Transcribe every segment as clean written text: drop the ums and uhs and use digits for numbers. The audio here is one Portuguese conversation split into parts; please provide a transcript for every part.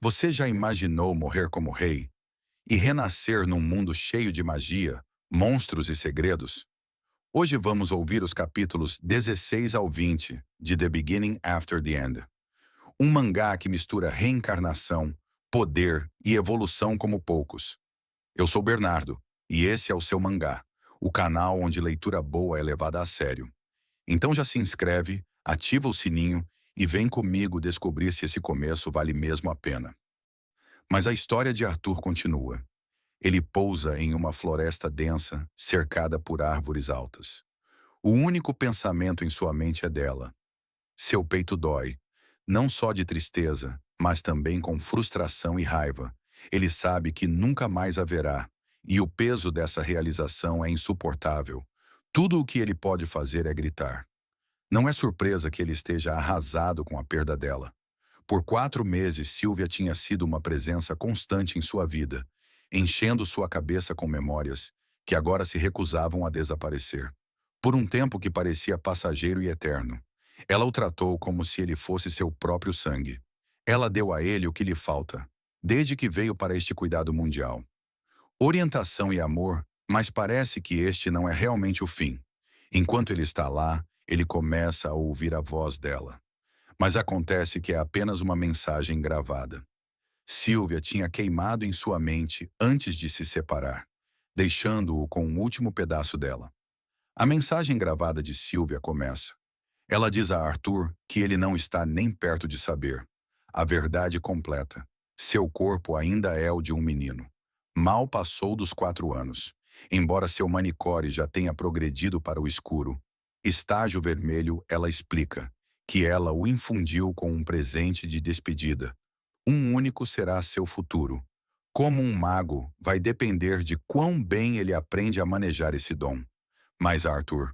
Você já imaginou morrer como rei e renascer num mundo cheio de magia, monstros e segredos? Hoje vamos ouvir os capítulos 16 ao 20 de The Beginning After the End, um mangá que mistura reencarnação, poder e evolução como poucos. Eu sou Bernardo, e esse é o seu mangá, o canal onde leitura boa é levada a sério. Então já se inscreve, ativa o sininho e vem comigo descobrir se esse começo vale mesmo a pena. Mas a história de Arthur continua. Ele pousa em uma floresta densa, cercada por árvores altas. O único pensamento em sua mente é dela. Seu peito dói, não só de tristeza, mas também com frustração e raiva. Ele sabe que nunca mais haverá, e o peso dessa realização é insuportável. Tudo o que ele pode fazer é gritar. Não é surpresa que ele esteja arrasado com a perda dela. Por 4 meses, Sylvia tinha sido uma presença constante em sua vida, enchendo sua cabeça com memórias que agora se recusavam a desaparecer. Por um tempo que parecia passageiro e eterno, ela o tratou como se ele fosse seu próprio sangue. Ela deu a ele o que lhe falta, desde que veio para este cuidado mundial. Orientação e amor, mas parece que este não é realmente o fim. Enquanto ele está lá, ele começa a ouvir a voz dela. Mas acontece que é apenas uma mensagem gravada. Sylvia tinha queimado em sua mente antes de se separar, deixando-o com um último pedaço dela. A mensagem gravada de Sylvia começa. Ela diz a Arthur que ele não está nem perto de saber. A verdade completa. Seu corpo ainda é o de um menino. Mal passou dos 4 anos. Embora seu manicure já tenha progredido para o escuro, estágio vermelho, ela explica que ela o infundiu com um presente de despedida. Um único será seu futuro. Como um mago, vai depender de quão bem ele aprende a manejar esse dom. Mas Arthur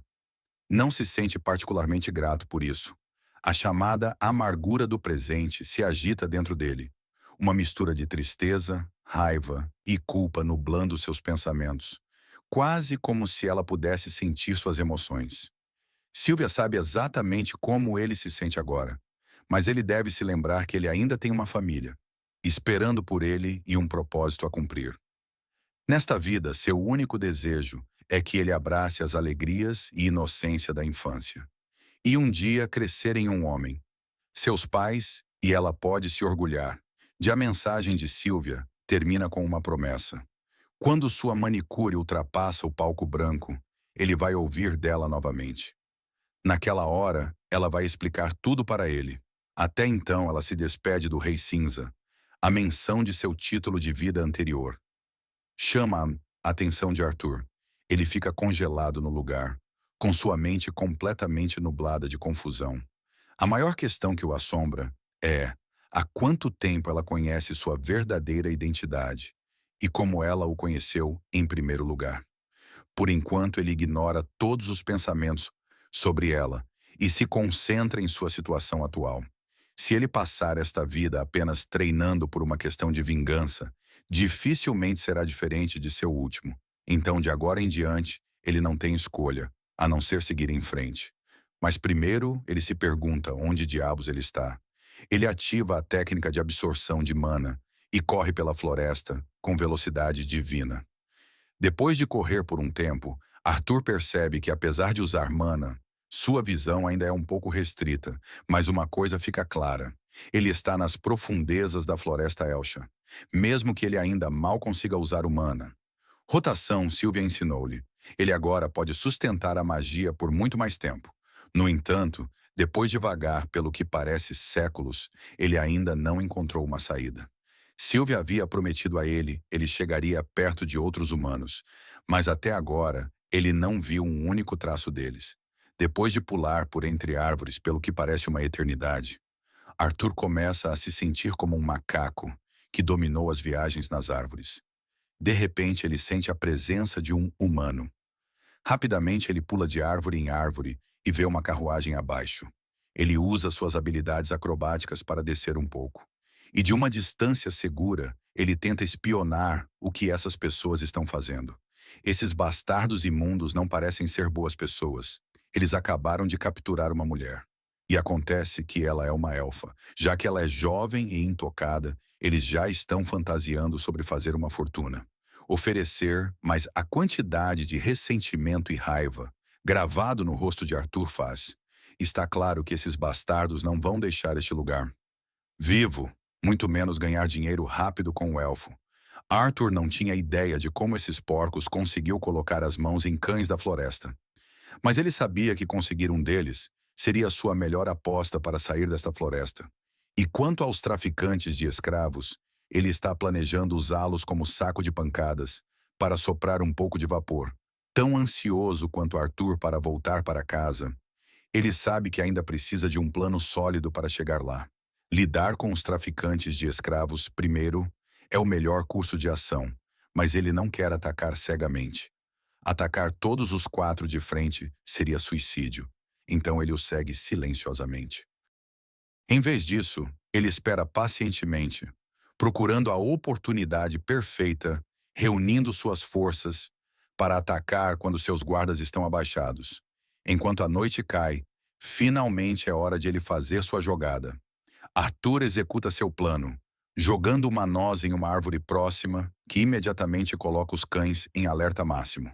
não se sente particularmente grato por isso. A chamada amargura do presente se agita dentro dele. Uma mistura de tristeza, raiva e culpa nublando seus pensamentos. Quase como se ela pudesse sentir suas emoções. Sylvia sabe exatamente como ele se sente agora, mas ele deve se lembrar que ele ainda tem uma família, esperando por ele e um propósito a cumprir. Nesta vida, seu único desejo é que ele abrace as alegrias e inocência da infância. E um dia crescer em um homem. Seus pais, e ela pode se orgulhar. A mensagem de Sylvia termina com uma promessa. Quando sua manicure ultrapassa o palco branco, ele vai ouvir dela novamente. Naquela hora, ela vai explicar tudo para ele. Até então, ela se despede do Rei Cinza, a menção de seu título de vida anterior. Chama a atenção de Arthur. Ele fica congelado no lugar, com sua mente completamente nublada de confusão. A maior questão que o assombra é há quanto tempo ela conhece sua verdadeira identidade e como ela o conheceu em primeiro lugar. Por enquanto, ele ignora todos os pensamentos sobre ela e se concentra em sua situação atual. Se ele passar esta vida apenas treinando por uma questão de vingança, dificilmente será diferente de seu último. Então, de agora em diante, ele não tem escolha, a não ser seguir em frente. Mas primeiro, ele se pergunta onde diabos ele está. Ele ativa a técnica de absorção de mana e corre pela floresta com velocidade divina. Depois de correr por um tempo, Arthur percebe que, apesar de usar mana, sua visão ainda é um pouco restrita, mas uma coisa fica clara. Ele está nas profundezas da Floresta Elcha, mesmo que ele ainda mal consiga usar o mana. Rotação, Sylvia ensinou-lhe. Ele agora pode sustentar a magia por muito mais tempo. No entanto, depois de vagar pelo que parece séculos, ele ainda não encontrou uma saída. Sylvia havia prometido a ele chegaria perto de outros humanos, mas até agora ele não viu um único traço deles. Depois de pular por entre árvores pelo que parece uma eternidade, Arthur começa a se sentir como um macaco que dominou as viagens nas árvores. De repente, ele sente a presença de um humano. Rapidamente, ele pula de árvore em árvore e vê uma carruagem abaixo. Ele usa suas habilidades acrobáticas para descer um pouco. E de uma distância segura, ele tenta espionar o que essas pessoas estão fazendo. Esses bastardos imundos não parecem ser boas pessoas. Eles acabaram de capturar uma mulher. E acontece que ela é uma elfa, já que ela é jovem e intocada Eles já estão fantasiando sobre fazer uma fortuna. Oferecer, mas a quantidade de ressentimento e raiva gravado no rosto de Arthur faz. Está claro que esses bastardos não vão deixar este lugar vivo, muito menos ganhar dinheiro rápido com o elfo. Arthur não tinha ideia de como esses porcos conseguiu colocar as mãos em cães da floresta. Mas ele sabia que conseguir um deles seria sua melhor aposta para sair desta floresta. E quanto aos traficantes de escravos, ele está planejando usá-los como saco de pancadas para soprar um pouco de vapor. Tão ansioso quanto Arthur para voltar para casa, ele sabe que ainda precisa de um plano sólido para chegar lá. Lidar com os traficantes de escravos, primeiro, é o melhor curso de ação, mas ele não quer atacar cegamente. Atacar todos os quatro de frente seria suicídio, então ele os segue silenciosamente. Em vez disso, ele espera pacientemente, procurando a oportunidade perfeita, reunindo suas forças para atacar quando seus guardas estão abaixados. Enquanto a noite cai, finalmente é hora de ele fazer sua jogada. Arthur executa seu plano, jogando uma noz em uma árvore próxima, que imediatamente coloca os cães em alerta máximo.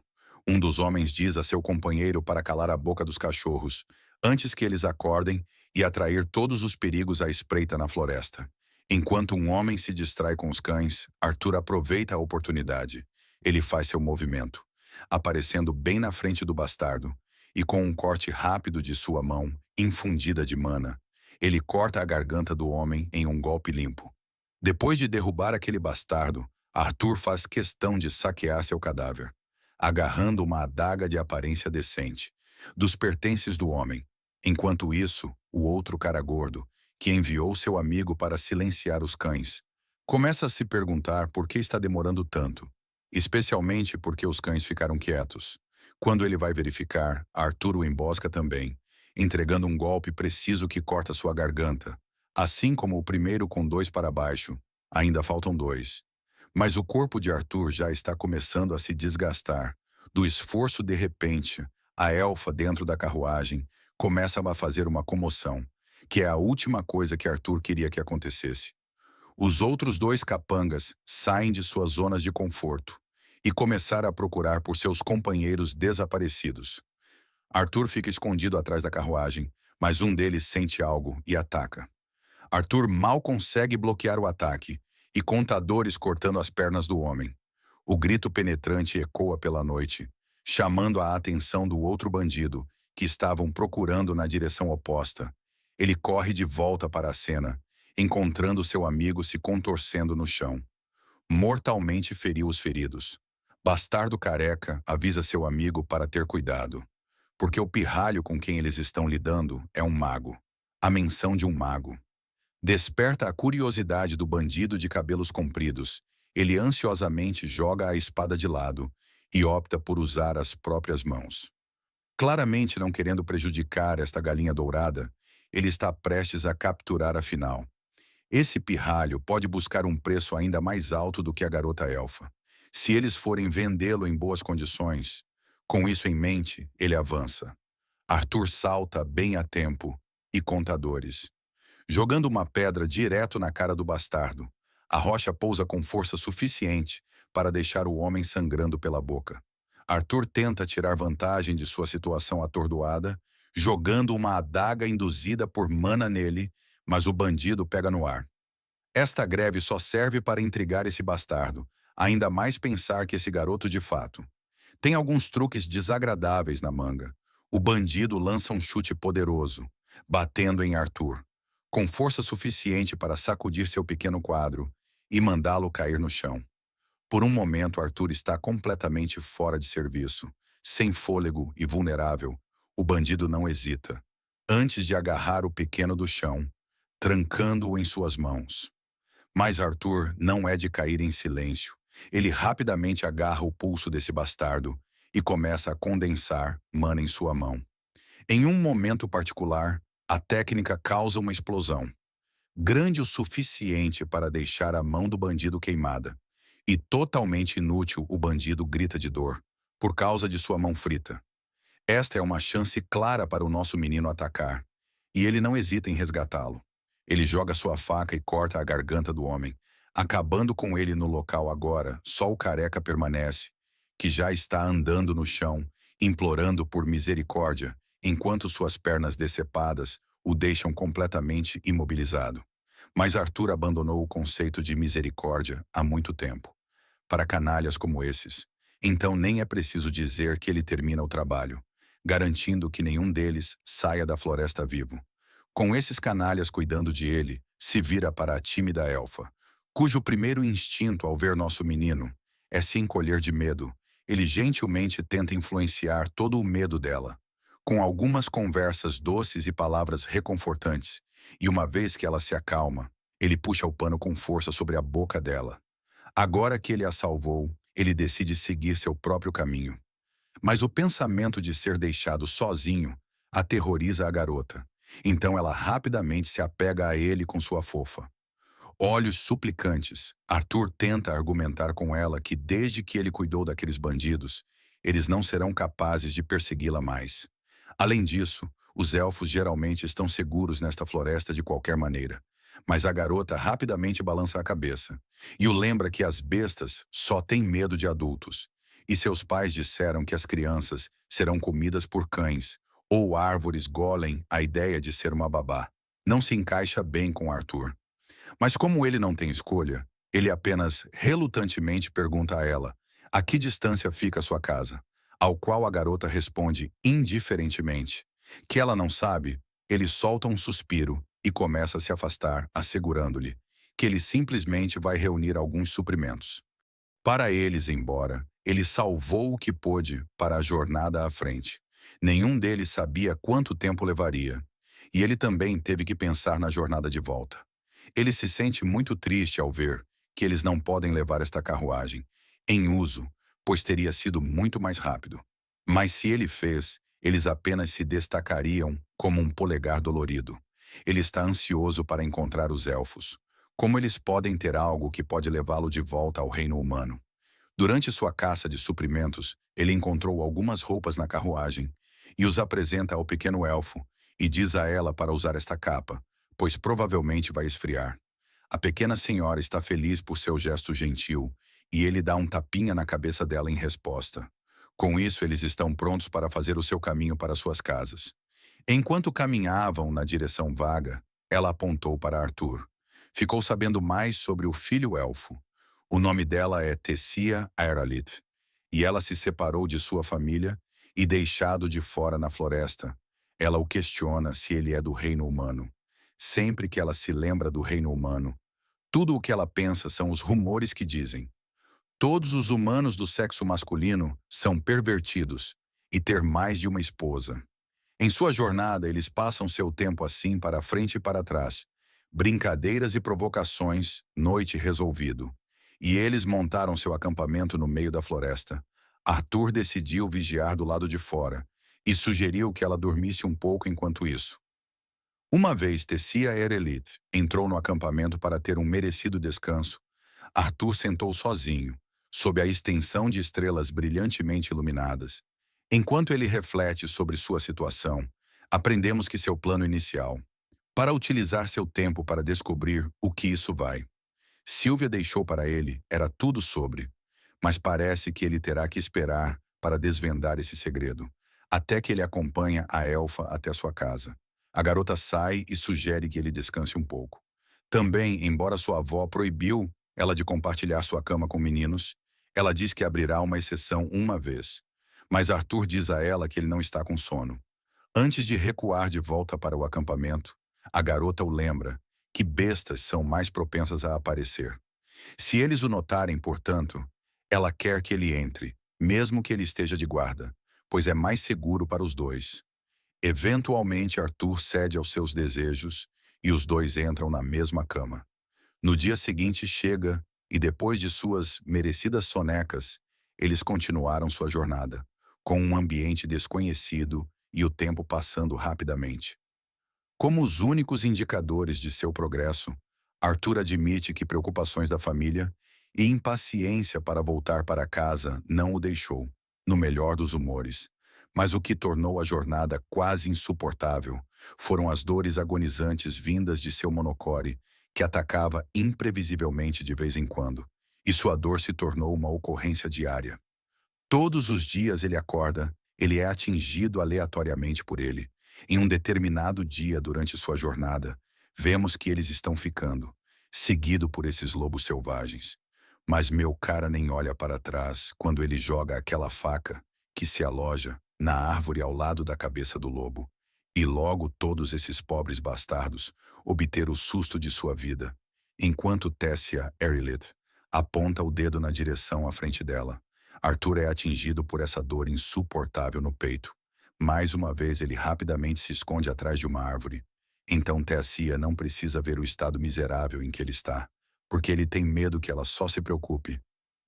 Um dos homens diz a seu companheiro para calar a boca dos cachorros, antes que eles acordem e atrair todos os perigos à espreita na floresta. Enquanto um homem se distrai com os cães, Arthur aproveita a oportunidade. Ele faz seu movimento, aparecendo bem na frente do bastardo, e com um corte rápido de sua mão, infundida de mana, ele corta a garganta do homem em um golpe limpo. Depois de derrubar aquele bastardo, Arthur faz questão de saquear seu cadáver, agarrando uma adaga de aparência decente, dos pertences do homem. Enquanto isso, o outro cara gordo, que enviou seu amigo para silenciar os cães, começa a se perguntar por que está demorando tanto, especialmente porque os cães ficaram quietos. Quando ele vai verificar, Arthur o embosca também, entregando um golpe preciso que corta sua garganta. Assim como o primeiro com 2 para baixo, ainda faltam 2. Mas o corpo de Arthur já está começando a se desgastar. Do esforço de repente, a elfa dentro da carruagem começa a fazer uma comoção, que é a última coisa que Arthur queria que acontecesse. Os outros 2 capangas saem de suas zonas de conforto e começaram a procurar por seus companheiros desaparecidos. Arthur fica escondido atrás da carruagem, mas um deles sente algo e ataca. Arthur mal consegue bloquear o ataque, e contadores cortando as pernas do homem. O grito penetrante ecoa pela noite, chamando a atenção do outro bandido, que estavam procurando na direção oposta. Ele corre de volta para a cena, encontrando seu amigo se contorcendo no chão. Mortalmente feriu os feridos. Bastardo Careca avisa seu amigo para ter cuidado, porque o pirralho com quem eles estão lidando é um mago. A menção de um mago desperta a curiosidade do bandido de cabelos compridos. Ele ansiosamente joga a espada de lado e opta por usar as próprias mãos. Claramente não querendo prejudicar esta galinha dourada, ele está prestes a capturar a final. Esse pirralho pode buscar um preço ainda mais alto do que a garota elfa, se eles forem vendê-lo em boas condições. Com isso em mente, ele avança. Arthur salta bem a tempo, e contadores, jogando uma pedra direto na cara do bastardo. A rocha pousa com força suficiente para deixar o homem sangrando pela boca. Arthur tenta tirar vantagem de sua situação atordoada, jogando uma adaga induzida por mana nele, mas o bandido pega no ar. Esta greve só serve para intrigar esse bastardo, ainda mais pensar que esse garoto de fato tem alguns truques desagradáveis na manga. O bandido lança um chute poderoso, batendo em Arthur, com força suficiente para sacudir seu pequeno quadro e mandá-lo cair no chão. Por um momento, Arthur está completamente fora de serviço, sem fôlego e vulnerável. O bandido não hesita, antes de agarrar o pequeno do chão, trancando-o em suas mãos. Mas Arthur não é de cair em silêncio. Ele rapidamente agarra o pulso desse bastardo e começa a condensar mana em sua mão. Em um momento particular, a técnica causa uma explosão, grande o suficiente para deixar a mão do bandido queimada. E totalmente inútil, o bandido grita de dor, por causa de sua mão frita. Esta é uma chance clara para o nosso menino atacar, e ele não hesita em resgatá-lo. Ele joga sua faca e corta a garganta do homem, Acabando com ele no local agora, só o careca permanece, que já está andando no chão, implorando por misericórdia, enquanto suas pernas decepadas o deixam completamente imobilizado. Mas Arthur abandonou o conceito de misericórdia há muito tempo. Para canalhas como esses, então nem é preciso dizer que ele termina o trabalho, garantindo que nenhum deles saia da floresta vivo. Com esses canalhas cuidando de ele, se vira para a tímida elfa, cujo primeiro instinto ao ver nosso menino é se encolher de medo. Ele gentilmente tenta influenciar todo o medo dela, com algumas conversas doces e palavras reconfortantes, e uma vez que ela se acalma, ele puxa o pano com força sobre a boca dela. Agora que ele a salvou, ele decide seguir seu próprio caminho. Mas o pensamento de ser deixado sozinho aterroriza a garota. Então ela rapidamente se apega a ele com sua fofa. Olhos suplicantes, Arthur tenta argumentar com ela que desde que ele cuidou daqueles bandidos, eles não serão capazes de persegui-la mais. Além disso, os elfos geralmente estão seguros nesta floresta de qualquer maneira. Mas a garota rapidamente balança a cabeça e o lembra que as bestas só têm medo de adultos. E seus pais disseram que as crianças serão comidas por cães, ou árvores golem a ideia de ser uma babá. Não se encaixa bem com Arthur. Mas como ele não tem escolha, ele apenas relutantemente pergunta a ela: a que distância fica a sua casa? Ao qual a garota responde indiferentemente. Que ela não sabe, ele solta um suspiro e começa a se afastar, assegurando-lhe que ele simplesmente vai reunir alguns suprimentos. Para eles, embora, ele salvou o que pôde para a jornada à frente. Nenhum deles sabia quanto tempo levaria. E ele também teve que pensar na jornada de volta. Ele se sente muito triste ao ver que eles não podem levar esta carruagem em uso, pois teria sido muito mais rápido. Mas se ele fez, eles apenas se destacariam como um polegar dolorido. Ele está ansioso para encontrar os elfos. Como eles podem ter algo que pode levá-lo de volta ao reino humano? Durante sua caça de suprimentos, ele encontrou algumas roupas na carruagem e os apresenta ao pequeno elfo e diz a ela para usar esta capa, pois provavelmente vai esfriar. A pequena senhora está feliz por seu gesto gentil e ele dá um tapinha na cabeça dela em resposta. Com isso, eles estão prontos para fazer o seu caminho para suas casas. Enquanto caminhavam na direção vaga, ela apontou para Arthur. Ficou sabendo mais sobre o filho elfo. O nome dela é Tessia Aeralith, e ela se separou de sua família e deixado de fora na floresta. Ela o questiona se ele é do reino humano. Sempre que ela se lembra do reino humano, tudo o que ela pensa são os rumores que dizem: todos os humanos do sexo masculino são pervertidos e ter mais de uma esposa. Em sua jornada, eles passam seu tempo assim para frente e para trás. Brincadeiras e provocações, noite resolvido. E eles montaram seu acampamento no meio da floresta. Arthur decidiu vigiar do lado de fora e sugeriu que ela dormisse um pouco enquanto isso. Uma vez Tessia Erelith entrou no acampamento para ter um merecido descanso, Arthur sentou sozinho, sob a extensão de estrelas brilhantemente iluminadas. Enquanto ele reflete sobre sua situação, aprendemos que seu plano inicial, para utilizar seu tempo para descobrir o que isso vai. Sylvia deixou para ele, era tudo sobre, mas parece que ele terá que esperar para desvendar esse segredo, até que ele acompanha a elfa até sua casa. A garota sai e sugere que ele descanse um pouco. Também, embora sua avó proibiu ela de compartilhar sua cama com meninos, ela diz que abrirá uma exceção uma vez. Mas Arthur diz a ela que ele não está com sono. Antes de recuar de volta para o acampamento, a garota o lembra que bestas são mais propensas a aparecer. Se eles o notarem, portanto, ela quer que ele entre, mesmo que ele esteja de guarda, pois é mais seguro para os dois. Eventualmente, Arthur cede aos seus desejos e os dois entram na mesma cama. No dia seguinte chega e, depois de suas merecidas sonecas, eles continuaram sua jornada, com um ambiente desconhecido e o tempo passando rapidamente. Como os únicos indicadores de seu progresso, Arthur admite que preocupações da família e impaciência para voltar para casa não o deixou, no melhor dos humores. Mas o que tornou a jornada quase insuportável foram as dores agonizantes vindas de seu monocore, que atacava imprevisivelmente de vez em quando, e sua dor se tornou uma ocorrência diária. Todos os dias ele acorda, ele é atingido aleatoriamente por ele. Em um determinado dia durante sua jornada, vemos que eles estão ficando, seguido por esses lobos selvagens. Mas meu cara nem olha para trás quando ele joga aquela faca que se aloja na árvore ao lado da cabeça do lobo. E logo todos esses pobres bastardos obter o susto de sua vida, enquanto Tessia Erlith aponta o dedo na direção à frente dela. Arthur é atingido por essa dor insuportável no peito. Mais uma vez ele rapidamente se esconde atrás de uma árvore. Então Tessia não precisa ver o estado miserável em que ele está, porque ele tem medo que ela só se preocupe.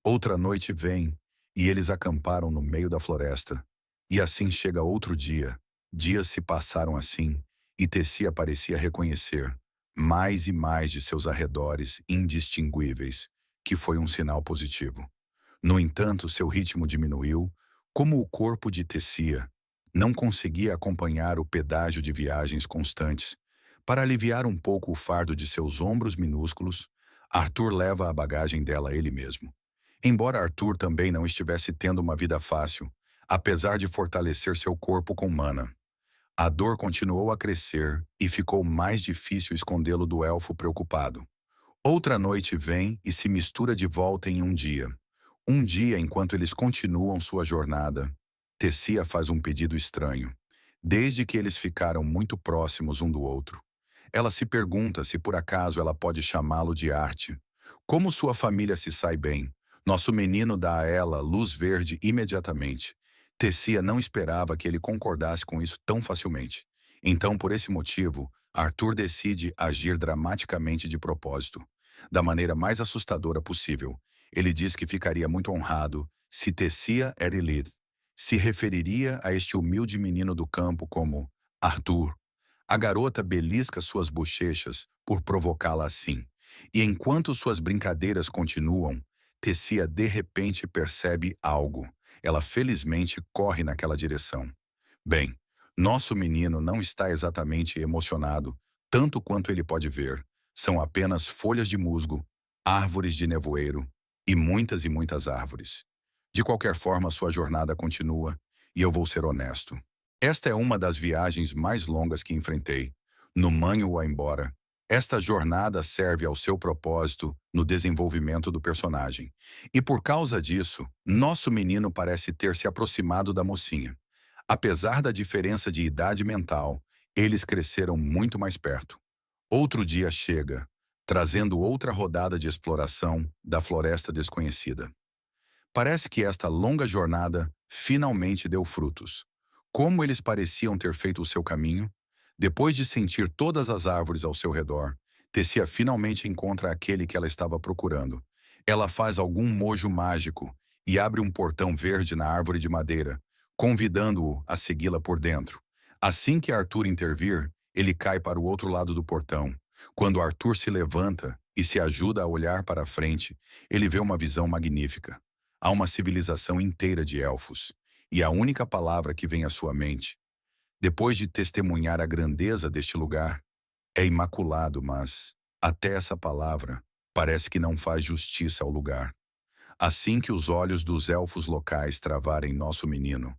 Outra noite vem, e eles acamparam no meio da floresta. E assim chega outro dia. Dias se passaram assim, e Tessia parecia reconhecer, mais e mais de seus arredores indistinguíveis, que foi um sinal positivo. No entanto, seu ritmo diminuiu, como o corpo de Tessia não conseguia acompanhar o pedágio de viagens constantes. Para aliviar um pouco o fardo de seus ombros minúsculos, Arthur leva a bagagem dela ele mesmo. Embora Arthur também não estivesse tendo uma vida fácil, apesar de fortalecer seu corpo com mana, a dor continuou a crescer e ficou mais difícil escondê-lo do elfo preocupado. Outra noite vem e se mistura de volta em um dia. Um dia enquanto eles continuam sua jornada, Tessia faz um pedido estranho. Desde que eles ficaram muito próximos um do outro, ela se pergunta se por acaso ela pode chamá-lo de Arte. Como sua família se sai bem, nosso menino dá a ela luz verde imediatamente. Tessia não esperava que ele concordasse com isso tão facilmente. Então, por esse motivo, Arthur decide agir dramaticamente de propósito, da maneira mais assustadora possível. Ele diz que ficaria muito honrado se Tessia Erlith se referiria a este humilde menino do campo como Arthur. A garota belisca suas bochechas por provocá-la assim. E enquanto suas brincadeiras continuam, Tessia de repente percebe algo. Ela felizmente corre naquela direção. Bem, nosso menino não está exatamente emocionado, tanto quanto ele pode ver. São apenas folhas de musgo, árvores de nevoeiro e muitas árvores. De qualquer forma, sua jornada continua, e eu vou ser honesto. Esta é uma das viagens mais longas que enfrentei. No manho-a embora. Esta jornada serve ao seu propósito no desenvolvimento do personagem. E por causa disso, nosso menino parece ter se aproximado da mocinha. Apesar da diferença de idade mental, eles cresceram muito mais perto. Outro dia chega, trazendo outra rodada de exploração da floresta desconhecida. Parece que esta longa jornada finalmente deu frutos. Como eles pareciam ter feito o seu caminho, depois de sentir todas as árvores ao seu redor, Tessia finalmente encontra aquele que ela estava procurando. Ela faz algum mojo mágico e abre um portão verde na árvore de madeira, convidando-o a segui-la por dentro. Assim que Arthur intervir, ele cai para o outro lado do portão. Quando Arthur se levanta e se ajuda a olhar para a frente, ele vê uma visão magnífica. Há uma civilização inteira de elfos, e a única palavra que vem à sua mente, depois de testemunhar a grandeza deste lugar, é imaculado, mas, até essa palavra, parece que não faz justiça ao lugar. Assim que os olhos dos elfos locais travarem nosso menino,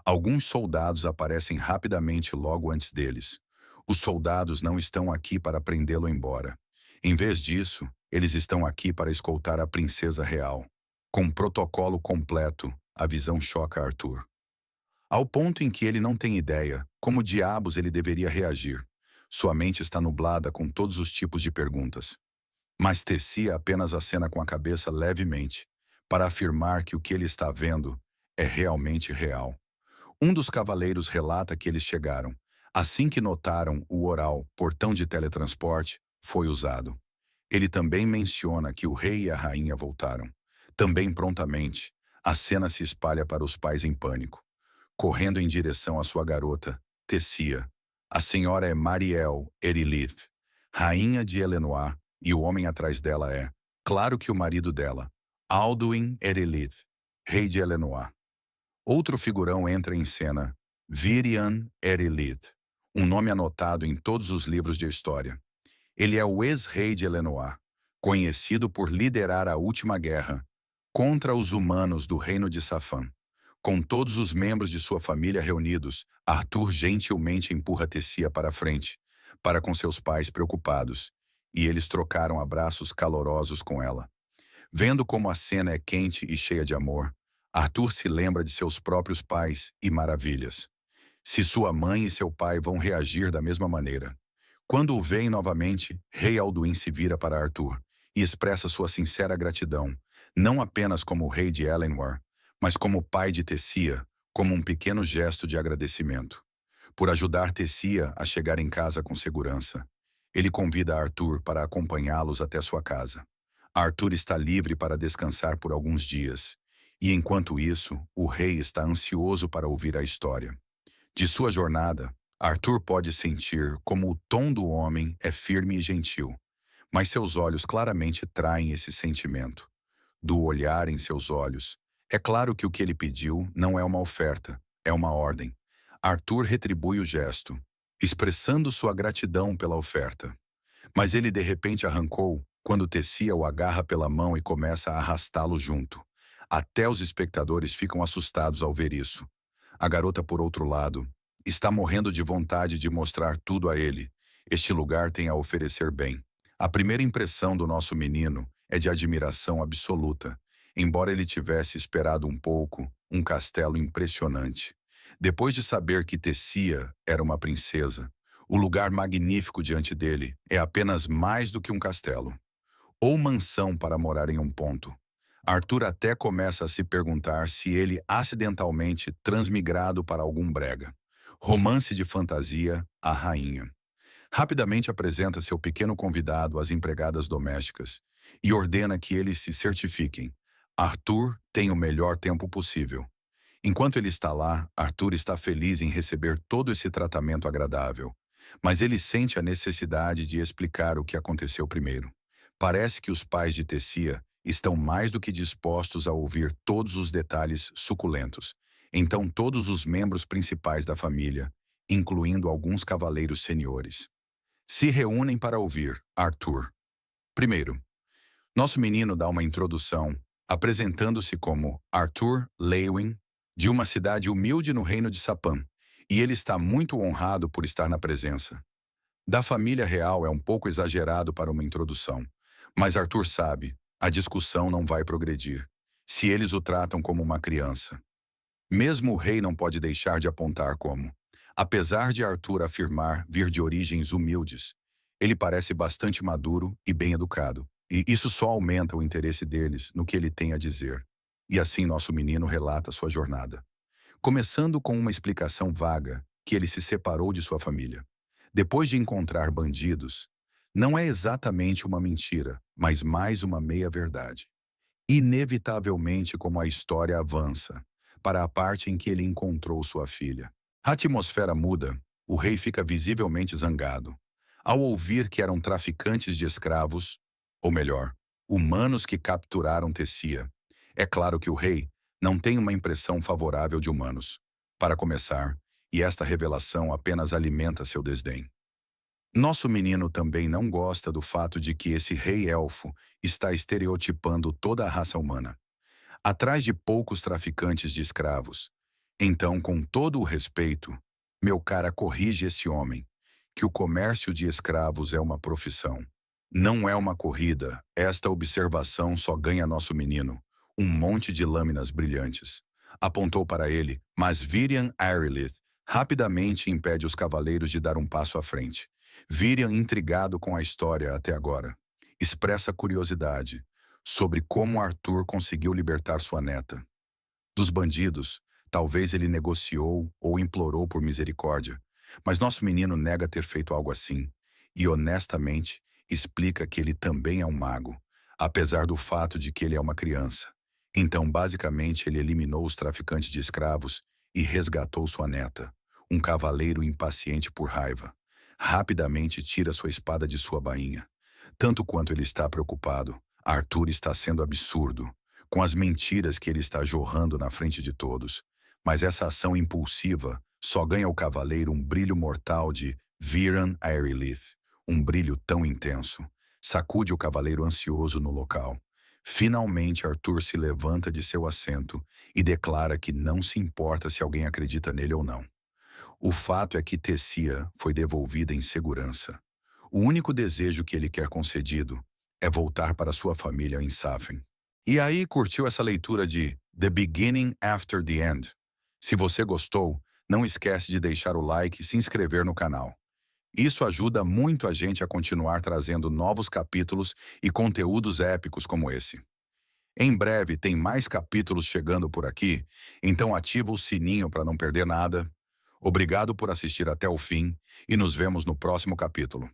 alguns soldados aparecem rapidamente logo antes deles. Os soldados não estão aqui para prendê-lo embora. Em vez disso, eles estão aqui para escoltar a princesa real. Com um protocolo completo, a visão choca Arthur. Ao ponto em que ele não tem ideia como diabos ele deveria reagir. Sua mente está nublada com todos os tipos de perguntas. Mas Tessia apenas acena com a cabeça levemente, para afirmar que o que ele está vendo é realmente real. Um dos cavaleiros relata que eles chegaram. Assim que notaram o oral portão de teletransporte, foi usado. Ele também menciona que o rei e a rainha voltaram. Também prontamente, a cena se espalha para os pais em pânico. Correndo em direção à sua garota, Tessia. A senhora é Mariel Erlith, rainha de Elenoir, e o homem atrás dela é, claro que o marido dela, Alduin Erlith, rei de Elenoir. Outro figurão entra em cena, Virian Erlith, um nome anotado em todos os livros de história. Ele é o ex-rei de Elenoá, conhecido por liderar a última guerra contra os humanos do reino de Safã. Com todos os membros de sua família reunidos, Arthur gentilmente empurra Tessia para a frente, para com seus pais preocupados, e eles trocaram abraços calorosos com ela. Vendo como a cena é quente e cheia de amor, Arthur se lembra de seus próprios pais e maravilhas. Se sua mãe e seu pai vão reagir da mesma maneira. Quando o veem novamente, Rei Alduin se vira para Arthur e expressa sua sincera gratidão, não apenas como o rei de Elenwar, mas como pai de Tessia, como um pequeno gesto de agradecimento. Por ajudar Tessia a chegar em casa com segurança, ele convida Arthur para acompanhá-los até sua casa. Arthur está livre para descansar por alguns dias, e enquanto isso, o rei está ansioso para ouvir a história. De sua jornada, Arthur pode sentir como o tom do homem é firme e gentil, mas seus olhos claramente traem esse sentimento. Do olhar em seus olhos, é claro que o que ele pediu não é uma oferta, é uma ordem. Arthur retribui o gesto, expressando sua gratidão pela oferta. Mas ele de repente arrancou quando Tessia o agarra pela mão e começa a arrastá-lo junto. Até os espectadores ficam assustados ao ver isso. A garota, por outro lado, está morrendo de vontade de mostrar tudo a ele. Este lugar tem a oferecer bem. A primeira impressão do nosso menino é de admiração absoluta, embora ele tivesse esperado um pouco, um castelo impressionante. Depois de saber que Tessia era uma princesa, o lugar magnífico diante dele é apenas mais do que um castelo, ou mansão para morar em um ponto. Arthur até começa a se perguntar se ele acidentalmente transmigrado para algum brega. Romance de fantasia, a rainha. Rapidamente apresenta seu pequeno convidado às empregadas domésticas e ordena que eles se certifiquem. Arthur tem o melhor tempo possível. Enquanto ele está lá, Arthur está feliz em receber todo esse tratamento agradável, mas ele sente a necessidade de explicar o que aconteceu primeiro. Parece que os pais de Tessia estão mais do que dispostos a ouvir todos os detalhes suculentos. Então todos os membros principais da família, incluindo alguns cavaleiros seniores, se reúnem para ouvir Arthur. Primeiro, nosso menino dá uma introdução, apresentando-se como Arthur Lewin, de uma cidade humilde no reino de Sapã, e ele está muito honrado por estar na presença. Da família real é um pouco exagerado para uma introdução, mas Arthur sabe, a discussão não vai progredir, se eles o tratam como uma criança. Mesmo o rei não pode deixar de apontar como, apesar de Arthur afirmar vir de origens humildes, ele parece bastante maduro e bem educado, e isso só aumenta o interesse deles no que ele tem a dizer. E assim nosso menino relata sua jornada, começando com uma explicação vaga que ele se separou de sua família. Depois de encontrar bandidos, não é exatamente uma mentira, mas mais uma meia-verdade. Inevitavelmente como a história avança, para a parte em que ele encontrou sua filha. A atmosfera muda, o rei fica visivelmente zangado. Ao ouvir que eram traficantes de escravos, ou melhor, humanos que capturaram Tessia. É claro que o rei não tem uma impressão favorável de humanos, para começar, e esta revelação apenas alimenta seu desdém. Nosso menino também não gosta do fato de que esse rei elfo está estereotipando toda a raça humana, atrás de poucos traficantes de escravos. Então, com todo o respeito, meu cara corrige esse homem, que o comércio de escravos é uma profissão. Não é uma corrida, esta observação só ganha nosso menino, um monte de lâminas brilhantes. Apontou para ele, mas Virian Aerylith rapidamente impede os cavaleiros de dar um passo à frente. Virian, intrigado com a história até agora, expressa curiosidade sobre como Arthur conseguiu libertar sua neta. Dos bandidos, talvez ele negociou ou implorou por misericórdia, mas nosso menino nega ter feito algo assim, e honestamente explica que ele também é um mago, apesar do fato de que ele é uma criança. Então, basicamente, ele eliminou os traficantes de escravos e resgatou sua neta, um cavaleiro impaciente por raiva. Rapidamente tira sua espada de sua bainha. Tanto quanto ele está preocupado, Arthur está sendo absurdo, com as mentiras que ele está jorrando na frente de todos. Mas essa ação impulsiva só ganha ao cavaleiro um brilho mortal de Viran Aerylith, um brilho tão intenso, sacude o cavaleiro ansioso no local. Finalmente, Arthur se levanta de seu assento e declara que não se importa se alguém acredita nele ou não. O fato é que Tessia foi devolvida em segurança. O único desejo que ele quer concedido é voltar para sua família em Safin. E aí, curtiu essa leitura de The Beginning After the End? Se você gostou, não esquece de deixar o like e se inscrever no canal. Isso ajuda muito a gente a continuar trazendo novos capítulos e conteúdos épicos como esse. Em breve tem mais capítulos chegando por aqui, então ativa o sininho para não perder nada. Obrigado por assistir até o fim e nos vemos no próximo capítulo.